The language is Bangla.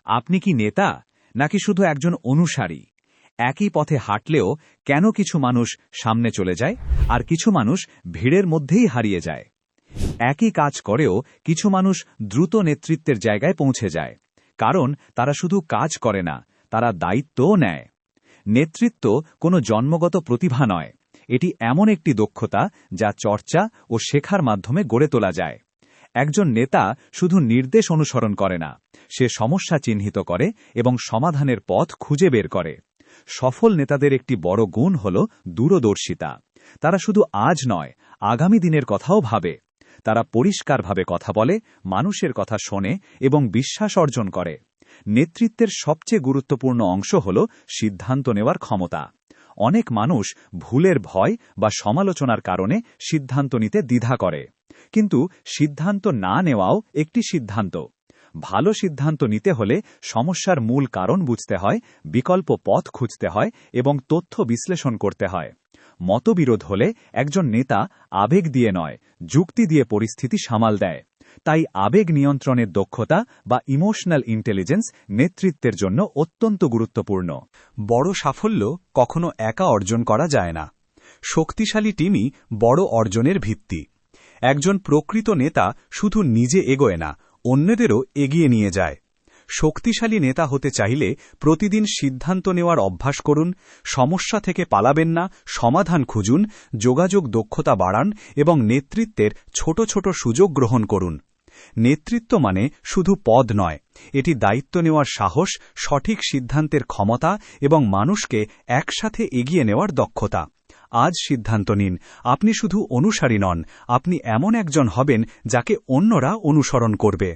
আপনি কি নেতা নাকি শুধু একজন অনুসারী? একই পথে হাঁটলেও কেন কিছু মানুষ সামনে চলে যায় আর কিছু মানুষ ভিড়ের মধ্যেই হারিয়ে যায়? একই কাজ করেও কিছু মানুষ দ্রুত নেতৃত্বের জায়গায় পৌঁছে যায়, কারণ তারা শুধু কাজ করে না, তারা দায়িত্বও নেয়। নেতৃত্ব কোনো জন্মগত প্রতিভা নয়, এটি এমন একটি দক্ষতা যা চর্চা ও শেখার মাধ্যমে গড়ে তোলা যায়। একজন নেতা শুধু নির্দেশ অনুসরণ করে না, সে সমস্যা চিহ্নিত করে এবং সমাধানের পথ খুঁজে বের করে। সফল নেতাদের একটি বড় গুণ হল দূরদর্শিতা। তারা শুধু আজ নয়, আগামী দিনের কথাও ভাবে। তারা পরিষ্কারভাবে কথা বলে, মানুষের কথা শোনে এবং বিশ্বাস অর্জন করে। নেতৃত্বের সবচেয়ে গুরুত্বপূর্ণ অংশ হল সিদ্ধান্ত নেওয়ার ক্ষমতা। অনেক মানুষ ভুলের ভয় বা সমালোচনার কারণে সিদ্ধান্ত নিতে দ্বিধা করে, কিন্তু সিদ্ধান্ত না নেওয়াও একটি সিদ্ধান্ত। ভালো সিদ্ধান্ত নিতে হলে সমস্যার মূল কারণ বুঝতে হয়, বিকল্প পথ খুঁজতে হয় এবং তথ্য বিশ্লেষণ করতে হয়। মতবিরোধ হলে একজন নেতা আবেগ দিয়ে নয়, যুক্তি দিয়ে পরিস্থিতি সামাল দেয়। তাই আবেগ নিয়ন্ত্রণের দক্ষতা বা ইমোশনাল ইন্টেলিজেন্স নেতৃত্বের জন্য অত্যন্ত গুরুত্বপূর্ণ। বড় সাফল্য কখনো একা অর্জন করা যায় না। শক্তিশালী টিমই বড় অর্জনের ভিত্তি। একজন প্রকৃত নেতা শুধু নিজে এগোয় না, অন্যদেরও এগিয়ে নিয়ে যায়। শক্তিশালী নেতা হতে চাইলে প্রতিদিন সিদ্ধান্ত নেওয়ার অভ্যাস করুন, সমস্যা থেকে পালাবেন না, সমাধান খুঁজুন, যোগাযোগ দক্ষতা বাড়ান এবং নেতৃত্বের ছোট ছোট সুযোগ গ্রহণ করুন। নেতৃত্ব মানে শুধু পদ নয়, এটি দায়িত্ব নেওয়ার সাহস, সঠিক সিদ্ধান্তের ক্ষমতা এবং মানুষকে একসাথে এগিয়ে নেওয়ার দক্ষতা। আজ সিদ্ধান্ত নিন, আপনি শুধু অনুসারী নন, আপনি এমন একজন হবেন যাকে অন্যরা অনুসরণ করবে।